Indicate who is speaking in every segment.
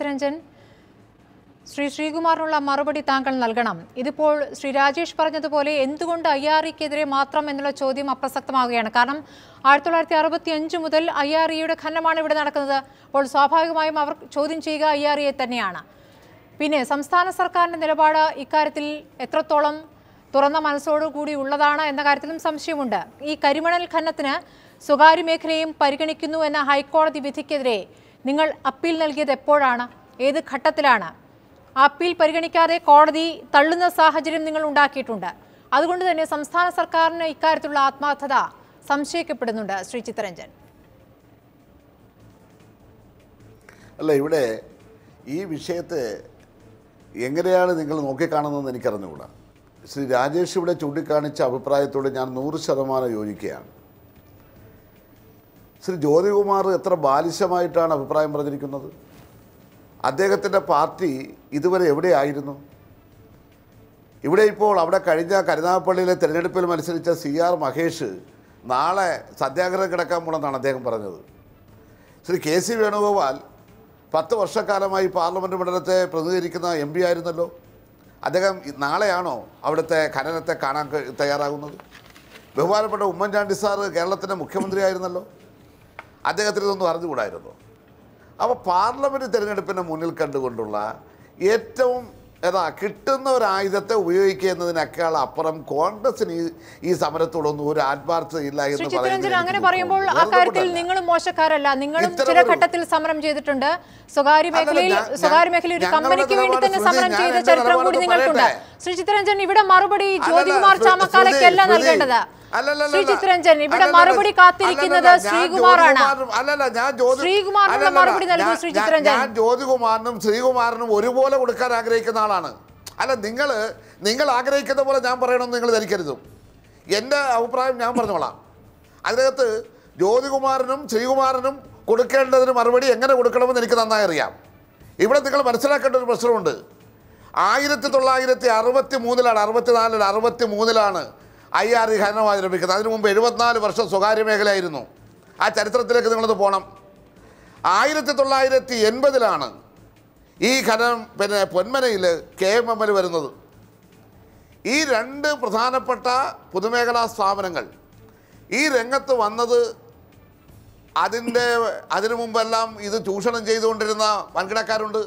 Speaker 1: രഞ്ജൻ ശ്രീകുമാറിനുള്ള മറുപടി താങ്കൾ നൽകണം. ഇതിപ്പോൾ ശ്രീ രാജേഷ് പറഞ്ഞതുപോലെ എന്തുകൊണ്ട് IREക്കെതിരെ മാത്രം എന്നുള്ള ചോദ്യം അപ്രസക്തമാവുകയാണ്. കാരണം 1965 മുതൽ IREയുടെ ഖനനമാണ് ഇവിടെ നടക്കുന്നത്. അപ്പോൾ സ്വാഭാവികമായും അവർ ചോദ്യം ചെയ്യുക IREയെ തന്നെയാണ്. പിന്നെ സംസ്ഥാന സർക്കാരിന്റെ നിലപാട് ഇക്കാര്യത്തിൽ എത്രത്തോളം തുറന്ന മനസ്സോടുകൂടി ഉള്ളതാണ് എന്ന കാര്യത്തിലും സംശയമുണ്ട്. ഈ കരിമണൽ ഖനനത്തിന് സ്വകാര്യ മേഖലയും പരിഗണിക്കുന്നു എന്ന ഹൈക്കോടതി വിധിക്കെതിരെ നിങ്ങൾ അപ്പീൽ നൽകിയത് എപ്പോഴാണ്, ഏത് ഘട്ടത്തിലാണ്? അപ്പീൽ പരിഗണിക്കാതെ കോടതി തള്ളുന്ന സാഹചര്യം നിങ്ങൾ ഉണ്ടാക്കിയിട്ടുണ്ട്. അതുകൊണ്ട് തന്നെ സംസ്ഥാന സർക്കാരിന് ഇക്കാര്യത്തിലുള്ള ആത്മാർത്ഥത സംശയിക്കപ്പെടുന്നുണ്ട്. ശ്രീ ചിത്തരഞ്ജൻ,
Speaker 2: അല്ല, ഇവിടെ ഈ വിഷയത്തെ എങ്ങനെയാണ് നിങ്ങൾ നോക്കിക്കാണുന്നതെന്ന് എനിക്കറിഞ്ഞുകൂടാ. ശ്രീ രാജേഷ് ഇവിടെ ചൂണ്ടിക്കാണിച്ച അഭിപ്രായത്തോട് ഞാൻ 100% യോജിക്കുകയാണ്. ശ്രീ ജ്യോതികുമാർ എത്ര ബാലിശമായിട്ടാണ് അഭിപ്രായം പറഞ്ഞിരിക്കുന്നത്. അദ്ദേഹത്തിൻ്റെ പാർട്ടി ഇതുവരെ എവിടെയായിരുന്നു? ഇവിടെ ഇപ്പോൾ അവിടെ കഴിഞ്ഞ കരുനാഗപ്പള്ളിയിലെ തിരഞ്ഞെടുപ്പിൽ മത്സരിച്ച CR മഹേഷ് നാളെ സത്യാഗ്രഹം കിടക്കാൻ പോണെന്നാണ് അദ്ദേഹം പറഞ്ഞത്. ശ്രീ KC വേണുഗോപാൽ 10 വർഷക്കാലമായി പാർലമെൻറ്റ് മണ്ഡലത്തെ പ്രതിനിധീകരിക്കുന്ന MP ആയിരുന്നല്ലോ. അദ്ദേഹം നാളെയാണോ അവിടുത്തെ ഖനനത്തെ കാണാൻ തയ്യാറാകുന്നത്? ബഹുമാനപ്പെട്ട ഉമ്മൻചാണ്ടി സാറ് കേരളത്തിൻ്റെ മുഖ്യമന്ത്രി ആയിരുന്നല്ലോ. അദ്ദേഹത്തിന് ഇതൊന്നും അറിഞ്ഞുകൂടായിരുന്നു. അപ്പോൾ പാർലമെൻറ്റ് തിരഞ്ഞെടുപ്പിനെ മുന്നിൽ കണ്ടുകൊണ്ടുള്ള ഏറ്റവും കിട്ടുന്ന ഒരു ആയുധത്തെ ഉപയോഗിക്കുക എന്നതിനേക്കാൾ അപ്പുറം കോൺഗ്രസിന് ഈ സമരത്തോടൊന്നും ഒരു ആത്മാർത്ഥതയില്ല എന്ന് പറയുന്നത്.
Speaker 1: അങ്ങനെ പറയുമ്പോൾ ആ കാര്യത്തിൽ നിങ്ങളും മോശക്കാരല്ല. നിങ്ങളും ചില ഘട്ടത്തിൽ സമരം ചെയ്തിട്ടുണ്ട്. സ്വകാര്യ മേഖലയിൽ ഒരു കമ്പനിക്ക് വേണ്ടി തന്നെ സമരം ചെയ്ത ചരിത്രം കൂടി നിങ്ങൾക്കുണ്ട്. ശ്രീ ചിത്തരഞ്ജൻ, ഇവിടെ മറുപടി ജ്യോതികുമാർ ചാമക്കാലയ്ക്കല്ല നൽകേണ്ടത്. ശ്രീ ചിത്തരഞ്ജൻ, ഇവിടെ മറുപടി കാത്തിരിക്കുന്നത് ശ്രീകുമാറാണ്. ശ്രീകുമാറിനുള്ള മറുപടി നൽകൂ. ശ്രീ ചിത്തരഞ്ജൻ,
Speaker 2: ഞാൻ ജ്യോതികുമാറിനും ശ്രീകുമാറിനും ഒരുപോലെ കൊടുക്കാൻ ആഗ്രഹിക്കുന്ന ആളാണ്. അല്ല, നിങ്ങൾ ആഗ്രഹിക്കുന്ന പോലെ ഞാൻ പറയണമെന്ന് നിങ്ങൾ ധരിക്കരുതും. എൻ്റെ അഭിപ്രായം ഞാൻ പറഞ്ഞോളാം. അതിനകത്ത് ജ്യോതികുമാറിനും ശ്രീകുമാറിനും കൊടുക്കേണ്ടതിന് മറുപടി എങ്ങനെ കൊടുക്കണമെന്ന് എനിക്ക് നന്നായി അറിയാം. ഇവിടെ നിങ്ങൾ മനസ്സിലാക്കേണ്ട ഒരു പ്രശ്നമുണ്ട്. 1963-64-63 IRE ഖനനം ആരംഭിക്കുന്നത്. അതിനു മുമ്പ് 74 വർഷം സ്വകാര്യ മേഖലയായിരുന്നു. ആ ചരിത്രത്തിലേക്ക് നിങ്ങളത് പോകണം. 1980 ഈ ഖനനം പൊന്മനയിൽ KMML വരുന്നത്. ഈ 2 പ്രധാനപ്പെട്ട പൊതുമേഖലാ സ്ഥാപനങ്ങൾ ഈ രംഗത്ത് വന്നത് അതിനു മുമ്പെല്ലാം ഇത് ചൂഷണം ചെയ്തുകൊണ്ടിരുന്ന വൻകിടക്കാരുണ്ട്.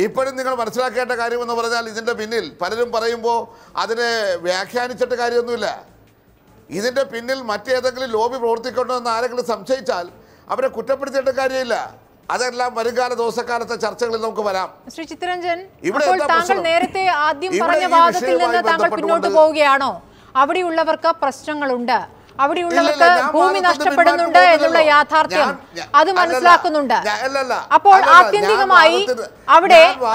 Speaker 2: ഇപ്പോഴും നിങ്ങൾ മനസ്സിലാക്കേണ്ട കാര്യമെന്ന് പറഞ്ഞാൽ ഇതിൻ്റെ പിന്നിൽ പലരും പറയുമ്പോൾ അതിനെ വ്യാഖ്യാനിച്ചിട്ട് കാര്യമൊന്നുമില്ല. ഇതിൻ്റെ പിന്നിൽ മറ്റേതെങ്കിലും ലോബി പ്രവർത്തിക്കണോ എന്ന് ആരെങ്കിലും സംശയിച്ചാൽ അവരെ കുറ്റപ്പെടുത്തിയിട്ട് കാര്യമില്ല. അതെല്ലാം വരുംകാല ദിവസക്കാലത്തെ ചർച്ചകളിൽ നമുക്ക് വരാം.
Speaker 1: ശ്രീ ചിത്തരഞ്ജൻ, ഇപ്പോൾ താങ്കൾ നേരത്തെ ആദ്യം പറഞ്ഞ വാദത്തിൽ നിന്ന് താങ്കൾ പിന്നോട്ട് പോവുകയാണോ? അവിടെയുള്ളവർക്ക് പ്രശ്നങ്ങളുണ്ട്, അവിടെയുള്ളവർക്ക് ഭൂമി നഷ്ടപ്പെടുന്നുണ്ട് എന്നുള്ള യാഥാർത്ഥ്യം അത് മനസ്സിലാക്കുന്നുണ്ട്. അപ്പോൾ ആത്യന്തികമായി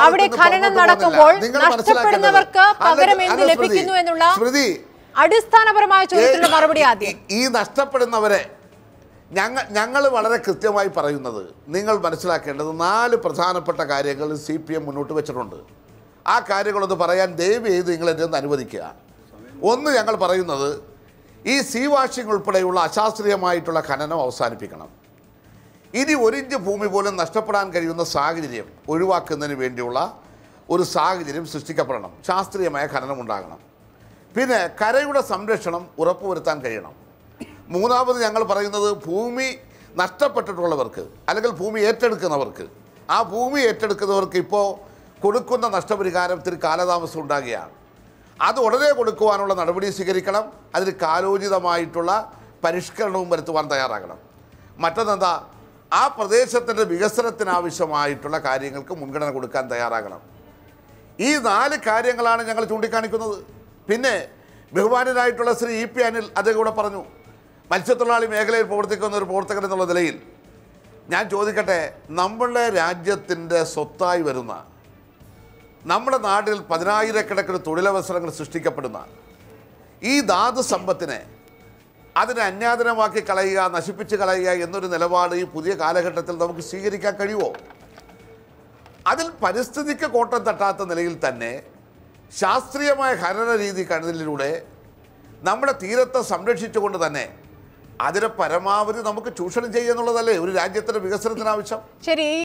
Speaker 1: അവിടെ ഖനനം നടക്കുമ്പോൾ നഷ്ടപ്പെടുന്നവർക്ക് പകരം എന്ത് ലഭിക്കുന്നു എന്നുള്ള അടിസ്ഥാനപരമായ ചോദ്യത്തിനുള്ള മറുപടി ആദ്യം.
Speaker 2: ഈ നഷ്ടപ്പെടുന്നവരെ ഞങ്ങൾ വളരെ കൃത്യമായി പറയുന്നത് നിങ്ങൾ മനസ്സിലാക്കേണ്ടത് 4 പ്രധാനപ്പെട്ട കാര്യങ്ങൾ CPM മുന്നോട്ട് വെച്ചിട്ടുണ്ട്. ആ കാര്യങ്ങളൊന്ന് പറയാൻ ദയവ് ചെയ്ത് നിങ്ങൾ എന്നെ ഒന്ന് അനുവദിക്കുക. ഒന്ന്, ഞങ്ങൾ പറയുന്നത് ഈ സീ വാഷിംഗ് ഉൾപ്പെടെയുള്ള അശാസ്ത്രീയമായിട്ടുള്ള ഖനനം അവസാനിപ്പിക്കണം. ഇനി 1 ഇഞ്ച് ഭൂമി പോലും നഷ്ടപ്പെടാൻ കഴിയുന്ന സാഹചര്യം ഒഴിവാക്കുന്നതിന് വേണ്ടിയുള്ള ഒരു സാഹചര്യം സൃഷ്ടിക്കപ്പെടണം. ശാസ്ത്രീയമായ ഖനനം ഉണ്ടാകണം. പിന്നെ കരയുടെ സംരക്ഷണം ഉറപ്പുവരുത്താൻ കഴിയണം. മൂന്നാമത് ഞങ്ങൾ പറയുന്നത് ഭൂമി നഷ്ടപ്പെട്ടിട്ടുള്ളവർക്ക് അല്ലെങ്കിൽ ഭൂമി ഏറ്റെടുക്കുന്നവർക്ക് ഇപ്പോൾ കൊടുക്കുന്ന നഷ്ടപരിഹാരത്തിന് കാലതാമസം ഉണ്ടാകുകയാണ്. അത് ഉടനെ കൊടുക്കുവാനുള്ള നടപടി സ്വീകരിക്കണം. അതിന് കാലോചിതമായിട്ടുള്ള പരിഷ്കരണവും വരുത്തുവാൻ തയ്യാറാകണം. മറ്റൊന്നെന്താ, ആ പ്രദേശത്തിൻ്റെ വികസനത്തിനാവശ്യമായിട്ടുള്ള കാര്യങ്ങൾക്ക് മുൻഗണന കൊടുക്കാൻ തയ്യാറാകണം. ഈ 4 കാര്യങ്ങളാണ് ഞങ്ങൾ ചൂണ്ടിക്കാണിക്കുന്നത്. പിന്നെ ബഹുമാനനായിട്ടുള്ള ശ്രീ EP അനിൽ അദ്ദേഹം കൂടെ പറഞ്ഞു, മത്സ്യത്തൊഴിലാളി മേഖലയിൽ പ്രവർത്തിക്കുന്ന ഒരു പ്രവർത്തകൻ എന്നുള്ള നിലയിൽ ഞാൻ ചോദിക്കട്ടെ, നമ്മളുടെ രാജ്യത്തിൻ്റെ സ്വത്തായി വരുന്ന നമ്മുടെ നാട്ടിൽ 10,000-കണക്കിന് തൊഴിലവസരങ്ങൾ സൃഷ്ടിക്കപ്പെടുന്ന ഈ ധാതു സമ്പത്തിനെ അതിനെ അന്യാധീനമാക്കി കളയുക, നശിപ്പിച്ച് കളയുക എന്നൊരു നിലപാട് ഈ പുതിയ കാലഘട്ടത്തിൽ നമുക്ക് സ്വീകരിക്കാൻ കഴിയുമോ? അതിൽ പരിസ്ഥിതിക്ക് കോട്ടം തട്ടാത്ത നിലയിൽ തന്നെ ശാസ്ത്രീയമായ ഖനന രീതി കണ്ടതിലൂടെ നമ്മുടെ തീരത്തെ സംരക്ഷിച്ചുകൊണ്ട് തന്നെ അതിനെ പരമാവധി നമുക്ക് ചൂഷണം ചെയ്യുക എന്നുള്ളതല്ലേ ഒരു രാജ്യത്തിന്റെ വികസനത്തിന് ആവശ്യം.
Speaker 1: ശരി.